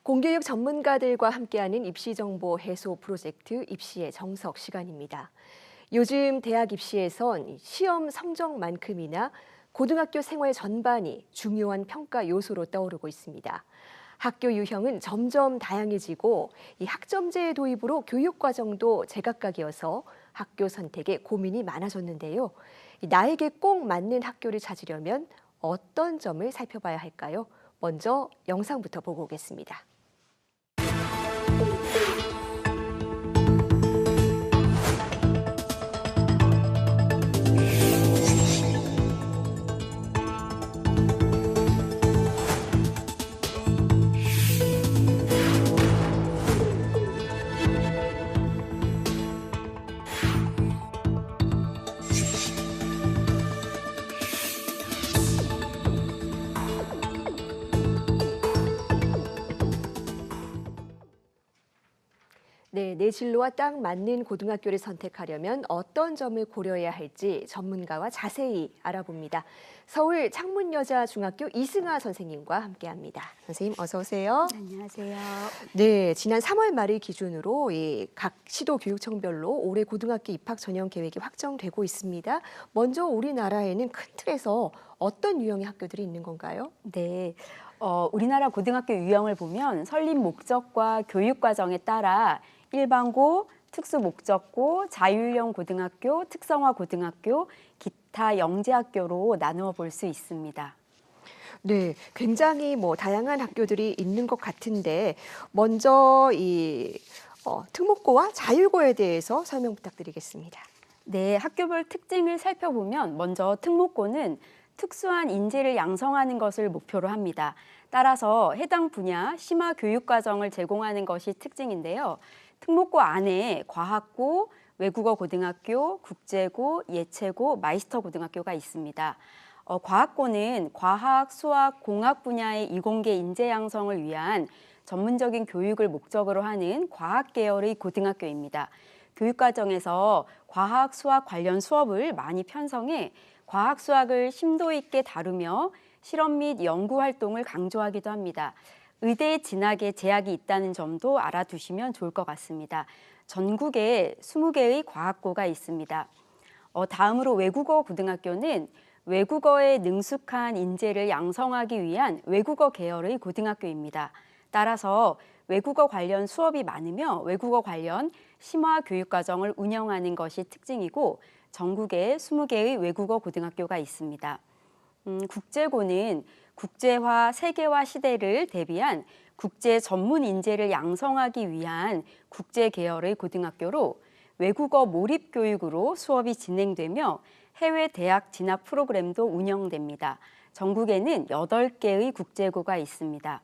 공교육 전문가들과 함께하는 입시정보 해소 프로젝트 입시의 정석 시간입니다. 요즘 대학 입시에선 시험 성적만큼이나 고등학교 생활 전반이 중요한 평가 요소로 떠오르고 있습니다. 학교 유형은 점점 다양해지고 이 학점제 도입으로 교육 과정도 제각각이어서 학교 선택에 고민이 많아졌는데요. 나에게 꼭 맞는 학교를 찾으려면 어떤 점을 살펴봐야 할까요? 먼저 영상부터 보고 오겠습니다. 네, 내 진로와 딱 맞는 고등학교를 선택하려면 어떤 점을 고려해야 할지 전문가와 자세히 알아봅니다. 서울 창문여자중학교 이승아 선생님과 함께합니다. 선생님 어서 오세요. 안녕하세요. 네, 지난 3월 말을 기준으로 각 시도교육청별로 올해 고등학교 입학 전형 계획이 확정되고 있습니다. 먼저 우리나라에는 큰 틀에서 어떤 유형의 학교들이 있는 건가요? 네, 우리나라 고등학교 유형을 보면 설립 목적과 교육 과정에 따라 일반고, 특수목적고, 자율형 고등학교, 특성화 고등학교, 기타 영재학교로 나누어 볼 수 있습니다. 네, 굉장히 다양한 학교들이 있는 것 같은데 먼저 특목고와 자율고에 대해서 설명 부탁드리겠습니다. 네, 학교별 특징을 살펴보면 먼저 특목고는 특수한 인재를 양성하는 것을 목표로 합니다. 따라서 해당 분야 심화 교육 과정을 제공하는 것이 특징인데요. 특목고 안에 과학고, 외국어 고등학교, 국제고, 예체고, 마이스터 고등학교가 있습니다. 과학고는 과학, 수학, 공학 분야의 이공계 인재 양성을 위한 전문적인 교육을 목적으로 하는 과학 계열의 고등학교입니다. 교육 과정에서 과학, 수학 관련 수업을 많이 편성해 과학, 수학을 심도 있게 다루며 실험 및 연구 활동을 강조하기도 합니다. 의대에 진학에 제약이 있다는 점도 알아두시면 좋을 것 같습니다. 전국에 20개의 과학고가 있습니다. 다음으로 외국어 고등학교는 외국어에 능숙한 인재를 양성하기 위한 외국어 계열의 고등학교입니다. 따라서 외국어 관련 수업이 많으며 외국어 관련 심화 교육 과정을 운영하는 것이 특징이고 전국에 20개의 외국어 고등학교가 있습니다. 국제고는 국제화, 세계화 시대를 대비한 국제 전문 인재를 양성하기 위한 국제 계열의 고등학교로 외국어 몰입 교육으로 수업이 진행되며 해외 대학 진학 프로그램도 운영됩니다. 전국에는 8개의 국제고가 있습니다.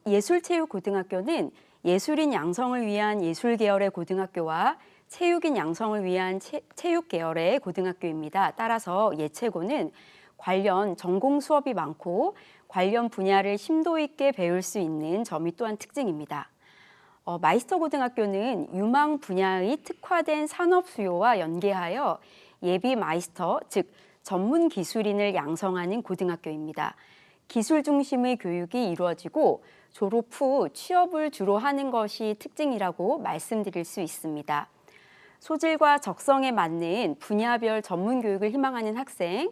예술체육고등학교는 예술인 양성을 위한 예술 계열의 고등학교와 체육인 양성을 위한 체육 계열의 고등학교입니다. 따라서 예체고는 관련 전공 수업이 많고 관련 분야를 심도 있게 배울 수 있는 점이 또한 특징입니다. 마이스터 고등학교는 유망 분야의 특화된 산업 수요와 연계하여 예비 마이스터, 즉 전문 기술인을 양성하는 고등학교입니다. 기술 중심의 교육이 이루어지고 졸업 후 취업을 주로 하는 것이 특징이라고 말씀드릴 수 있습니다. 소질과 적성에 맞는 분야별 전문 교육을 희망하는 학생,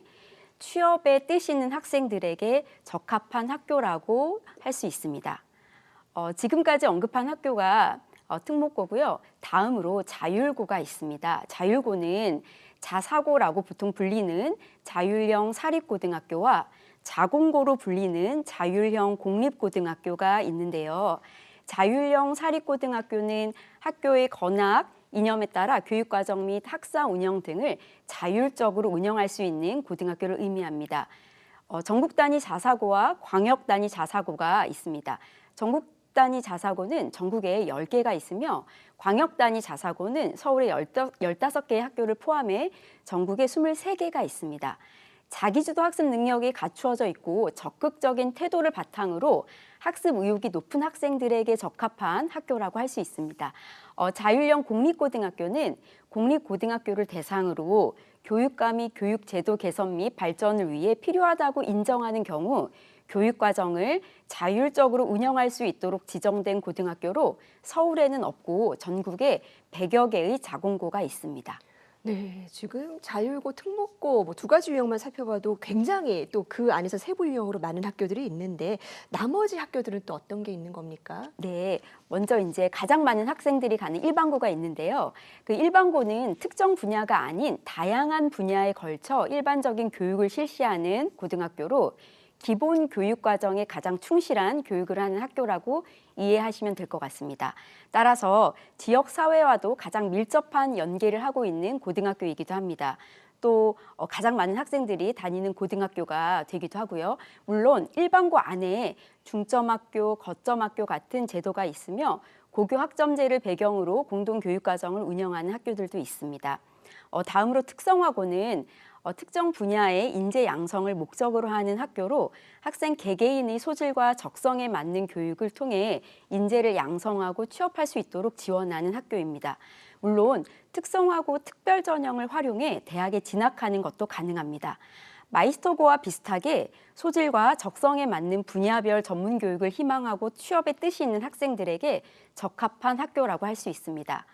취업에 뜻 있는 학생들에게 적합한 학교라고 할 수 있습니다. 지금까지 언급한 학교가 특목고고요. 다음으로 자율고가 있습니다. 자율고는 자사고라고 보통 불리는 자율형 사립고등학교와 자공고로 불리는 자율형 공립고등학교가 있는데요. 자율형 사립고등학교는 학교의 건학, 이념에 따라 교육과정 및 학사 운영 등을 자율적으로 운영할 수 있는 고등학교를 의미합니다. 전국 단위 자사고와 광역 단위 자사고가 있습니다. 전국 단위 자사고는 전국에 10개가 있으며 광역 단위 자사고는 서울에 15개의 학교를 포함해 전국에 23개가 있습니다. 자기주도 학습 능력이 갖추어져 있고 적극적인 태도를 바탕으로 학습 의욕이 높은 학생들에게 적합한 학교라고 할 수 있습니다. 자율형 공립고등학교는 공립고등학교를 대상으로 교육감 및 교육제도 개선 및 발전을 위해 필요하다고 인정하는 경우 교육 과정을 자율적으로 운영할 수 있도록 지정된 고등학교로 서울에는 없고 전국에 100여 개의 자공고가 있습니다. 네, 지금 자율고, 특목고 뭐 두 가지 유형만 살펴봐도 굉장히 또 그 안에서 세부 유형으로 많은 학교들이 있는데 나머지 학교들은 또 어떤 게 있는 겁니까? 네, 먼저 이제 가장 많은 학생들이 가는 일반고가 있는데요. 그 일반고는 특정 분야가 아닌 다양한 분야에 걸쳐 일반적인 교육을 실시하는 고등학교로 기본 교육 과정에 가장 충실한 교육을 하는 학교라고 이해하시면 될 것 같습니다. 따라서 지역 사회와도 가장 밀접한 연계를 하고 있는 고등학교이기도 합니다. 또 가장 많은 학생들이 다니는 고등학교가 되기도 하고요. 물론 일반고 안에 중점학교, 거점학교 같은 제도가 있으며 고교 학점제를 배경으로 공동교육과정을 운영하는 학교들도 있습니다. 다음으로 특성화고는 특정 분야의 인재 양성을 목적으로 하는 학교로 학생 개개인의 소질과 적성에 맞는 교육을 통해 인재를 양성하고 취업할 수 있도록 지원하는 학교입니다. 물론 특성화고 특별 전형을 활용해 대학에 진학하는 것도 가능합니다. 마이스터고와 비슷하게 소질과 적성에 맞는 분야별 전문 교육을 희망하고 취업의 뜻이 있는 학생들에게 적합한 학교라고 할 수 있습니다.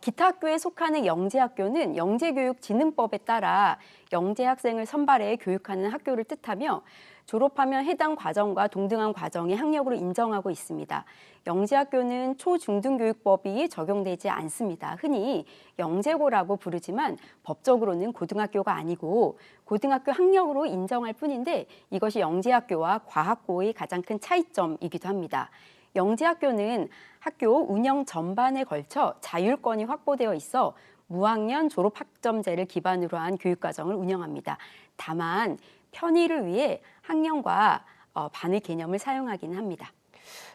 기타 학교에 속하는 영재학교는 영재교육진흥법에 따라 영재 학생을 선발해 교육하는 학교를 뜻하며 졸업하면 해당 과정과 동등한 과정의 학력으로 인정하고 있습니다. 영재학교는 초중등교육법이 적용되지 않습니다. 흔히 영재고라고 부르지만 법적으로는 고등학교가 아니고 고등학교 학력으로 인정할 뿐인데 이것이 영재학교와 과학고의 가장 큰 차이점이기도 합니다. 영재학교는 학교 운영 전반에 걸쳐 자율권이 확보되어 있어 무학년 졸업학점제를 기반으로 한 교육과정을 운영합니다. 다만 편의를 위해 학년과 반의 개념을 사용하기는 합니다.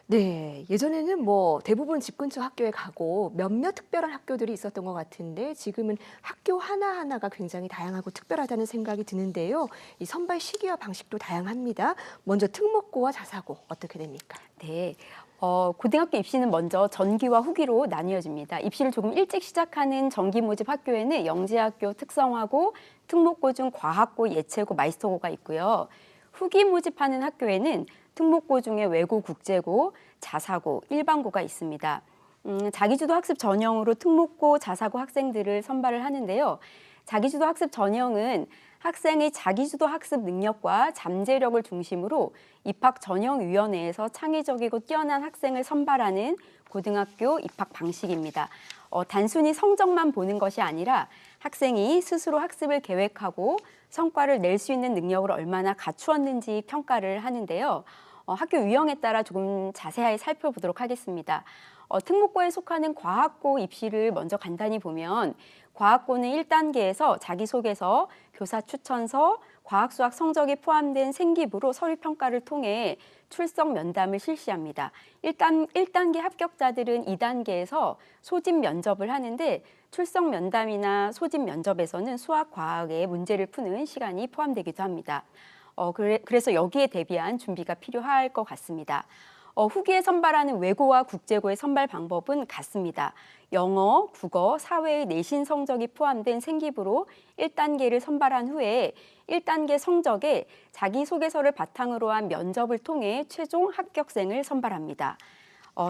네, 예전에는 뭐 대부분 집 근처 학교에 가고 몇몇 특별한 학교들이 있었던 것 같은데 지금은 학교 하나하나가 굉장히 다양하고 특별하다는 생각이 드는데요. 이 선발 시기와 방식도 다양합니다. 먼저 특목고와 자사고 어떻게 됩니까? 네, 고등학교 입시는 먼저 전기와 후기로 나뉘어집니다. 입시를 조금 일찍 시작하는 정기 모집 학교에는 영재학교, 특성화고, 특목고 중 과학고, 예체고, 마이스터고가 있고요. 후기 모집하는 학교에는 특목고 중에 외고, 국제고, 자사고, 일반고가 있습니다. 자기주도 학습 전형으로 특목고, 자사고 학생들을 선발을 하는데요. 자기주도 학습 전형은 학생의 자기주도 학습 능력과 잠재력을 중심으로 입학 전형위원회에서 창의적이고 뛰어난 학생을 선발하는 고등학교 입학 방식입니다. 단순히 성적만 보는 것이 아니라 학생이 스스로 학습을 계획하고 성과를 낼 수 있는 능력을 얼마나 갖추었는지 평가를 하는데요. 학교 유형에 따라 조금 자세히 살펴보도록 하겠습니다. 특목고에 속하는 과학고 입시를 먼저 간단히 보면 과학고는 1단계에서 자기소개서, 교사 추천서, 과학수학 성적이 포함된 생기부로 서류평가를 통해 출석 면담을 실시합니다. 1단계 합격자들은 2단계에서 소집 면접을 하는데 출석 면담이나 소집 면접에서는 수학, 과학의 문제를 푸는 시간이 포함되기도 합니다. 그래서 여기에 대비한 준비가 필요할 것 같습니다. 후기에 선발하는 외고와 국제고의 선발 방법은 같습니다. 영어, 국어, 사회의 내신 성적이 포함된 생기부로 1단계를 선발한 후에 1단계 성적에 자기소개서를 바탕으로 한 면접을 통해 최종 합격생을 선발합니다.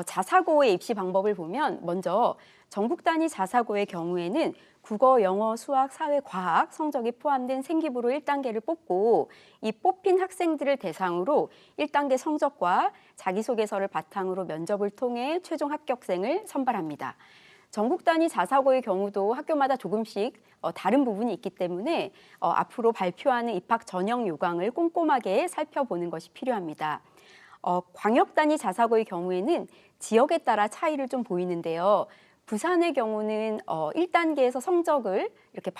자사고의 입시 방법을 보면 먼저 전국 단위 자사고의 경우에는 국어, 영어, 수학, 사회, 과학 성적이 포함된 생기부로 1단계를 뽑고 이 뽑힌 학생들을 대상으로 1단계 성적과 자기소개서를 바탕으로 면접을 통해 최종 합격생을 선발합니다. 전국 단위 자사고의 경우도 학교마다 조금씩 다른 부분이 있기 때문에 앞으로 발표하는 입학 전형 요강을 꼼꼼하게 살펴보는 것이 필요합니다. 광역 단위 자사고의 경우에는 지역에 따라 차이를 좀 보이는데요. 부산의 경우는 1단계에서 성적을 이렇게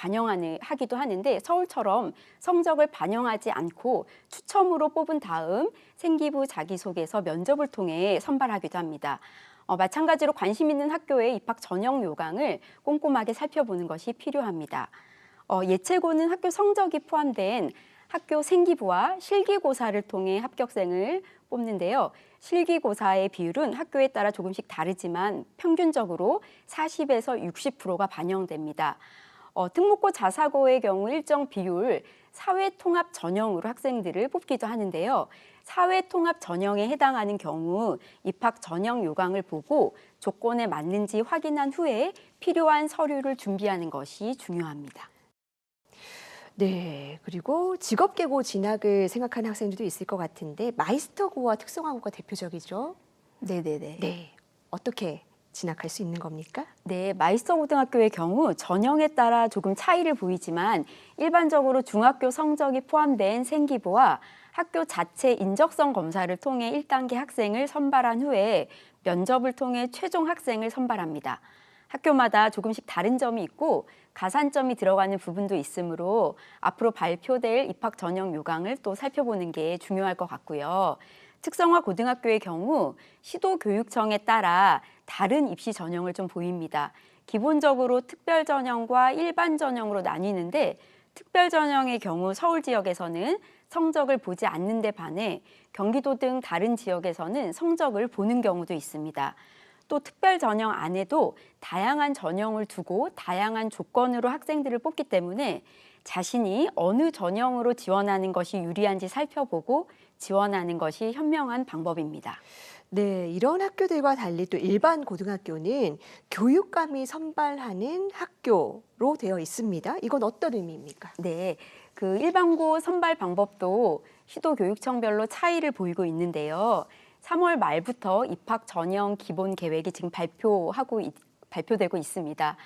하기도 하는데 서울처럼 성적을 반영하지 않고 추첨으로 뽑은 다음 생기부 자기소개서 면접을 통해 선발하기도 합니다. 마찬가지로 관심 있는 학교의 입학 전형 요강을 꼼꼼하게 살펴보는 것이 필요합니다. 예체고는 학교 성적이 포함된 학교 생기부와 실기고사를 통해 합격생을 뽑는데요. 실기고사의 비율은 학교에 따라 조금씩 다르지만 평균적으로 40에서 60%가 반영됩니다. 특목고 자사고의 경우 일정 비율 사회통합 전형으로 학생들을 뽑기도 하는데요. 사회통합 전형에 해당하는 경우 입학 전형 요강을 보고 조건에 맞는지 확인한 후에 필요한 서류를 준비하는 것이 중요합니다. 네, 그리고 직업계고 진학을 생각하는 학생들도 있을 것 같은데 마이스터고와 특성화고가 대표적이죠. 네네네. 네, 어떻게 진학할 수 있는 겁니까? 네, 마이스터 고등학교의 경우 전형에 따라 조금 차이를 보이지만 일반적으로 중학교 성적이 포함된 생기부와 학교 자체 인적성 검사를 통해 1단계 학생을 선발한 후에 면접을 통해 최종 학생을 선발합니다. 학교마다 조금씩 다른 점이 있고 가산점이 들어가는 부분도 있으므로 앞으로 발표될 입학 전형 요강을 또 살펴보는 게 중요할 것 같고요. 특성화 고등학교의 경우 시도교육청에 따라 다른 입시 전형을 좀 보입니다. 기본적으로 특별 전형과 일반 전형으로 나뉘는데 특별 전형의 경우 서울 지역에서는 성적을 보지 않는 데 반해 경기도 등 다른 지역에서는 성적을 보는 경우도 있습니다. 또 특별 전형 안에도 다양한 전형을 두고 다양한 조건으로 학생들을 뽑기 때문에 자신이 어느 전형으로 지원하는 것이 유리한지 살펴보고 지원하는 것이 현명한 방법입니다. 네, 이런 학교들과 달리 또 일반 고등학교는 교육감이 선발하는 학교로 되어 있습니다. 이건 어떤 의미입니까? 네, 그 일반고 선발 방법도 시도교육청별로 차이를 보이고 있는데요. 3월 말부터 입학 전형 기본 계획이 지금 발표되고 있습니다.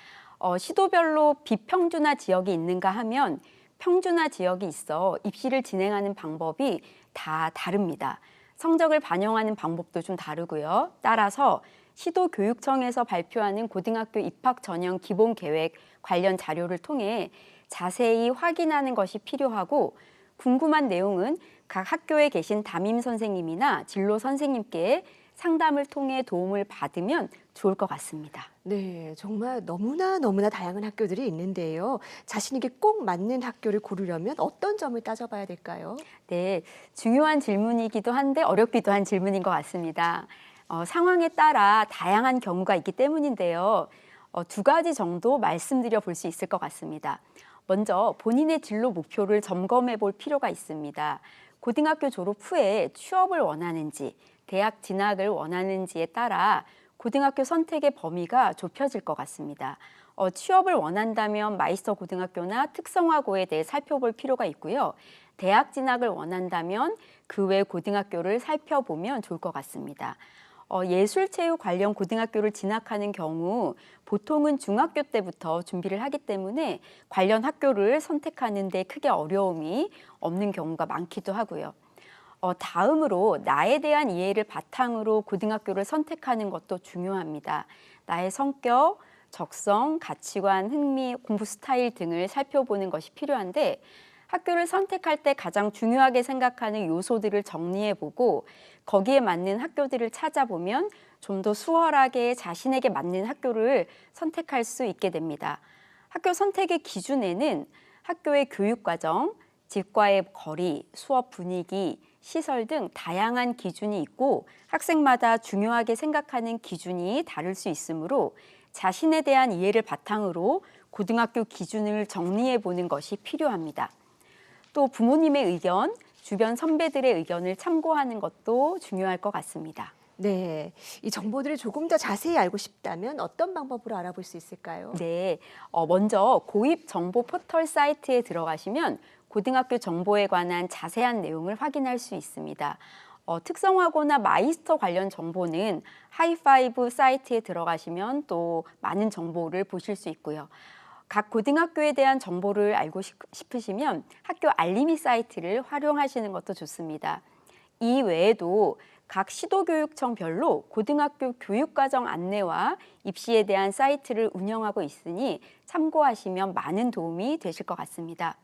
시도별로 비평준화 지역이 있는가 하면 평준화 지역이 있어 입시를 진행하는 방법이 다 다릅니다. 성적을 반영하는 방법도 좀 다르고요. 따라서 시도교육청에서 발표하는 고등학교 입학 전형 기본 계획 관련 자료를 통해 자세히 확인하는 것이 필요하고 궁금한 내용은 각 학교에 계신 담임 선생님이나 진로 선생님께 상담을 통해 도움을 받으면 좋을 것 같습니다. 네, 정말 너무나 다양한 학교들이 있는데요. 자신에게 꼭 맞는 학교를 고르려면 어떤 점을 따져봐야 될까요? 네, 중요한 질문이기도 한데 어렵기도 한 질문인 것 같습니다. 상황에 따라 다양한 경우가 있기 때문인데요. 두 가지 정도 말씀드려 볼 수 있을 것 같습니다. 먼저 본인의 진로 목표를 점검해 볼 필요가 있습니다. 고등학교 졸업 후에 취업을 원하는지, 대학 진학을 원하는지에 따라 고등학교 선택의 범위가 좁혀질 것 같습니다. 취업을 원한다면 마이스터 고등학교나 특성화고에 대해 살펴볼 필요가 있고요. 대학 진학을 원한다면 그 외 고등학교를 살펴보면 좋을 것 같습니다. 예술체육 관련 고등학교를 진학하는 경우 보통은 중학교 때부터 준비를 하기 때문에 관련 학교를 선택하는 데 크게 어려움이 없는 경우가 많기도 하고요. 다음으로 나에 대한 이해를 바탕으로 고등학교를 선택하는 것도 중요합니다. 나의 성격, 적성, 가치관, 흥미, 공부 스타일 등을 살펴보는 것이 필요한데 학교를 선택할 때 가장 중요하게 생각하는 요소들을 정리해보고 거기에 맞는 학교들을 찾아보면 좀 더 수월하게 자신에게 맞는 학교를 선택할 수 있게 됩니다. 학교 선택의 기준에는 학교의 교육과정, 집과의 거리, 수업 분위기, 시설 등 다양한 기준이 있고 학생마다 중요하게 생각하는 기준이 다를 수 있으므로 자신에 대한 이해를 바탕으로 고등학교 기준을 정리해 보는 것이 필요합니다. 또 부모님의 의견, 주변 선배들의 의견을 참고하는 것도 중요할 것 같습니다. 네, 이 정보들을 조금 더 자세히 알고 싶다면 어떤 방법으로 알아볼 수 있을까요? 네, 먼저 고입 정보 포털 사이트에 들어가시면 고등학교 정보에 관한 자세한 내용을 확인할 수 있습니다. 특성화고나 마이스터 관련 정보는 하이파이브 사이트에 들어가시면 또 많은 정보를 보실 수 있고요. 각 고등학교에 대한 정보를 알고 싶으시면 학교 알림이 사이트를 활용하시는 것도 좋습니다. 이 외에도 각 시도교육청별로 고등학교 교육과정 안내와 입시에 대한 사이트를 운영하고 있으니 참고하시면 많은 도움이 되실 것 같습니다.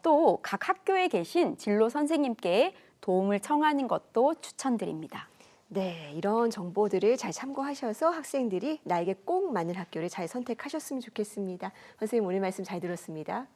또 각 학교에 계신 진로 선생님께 도움을 청하는 것도 추천드립니다. 네, 이런 정보들을 잘 참고하셔서 학생들이 나에게 꼭 맞는 학교를 잘 선택하셨으면 좋겠습니다. 선생님 오늘 말씀 잘 들었습니다.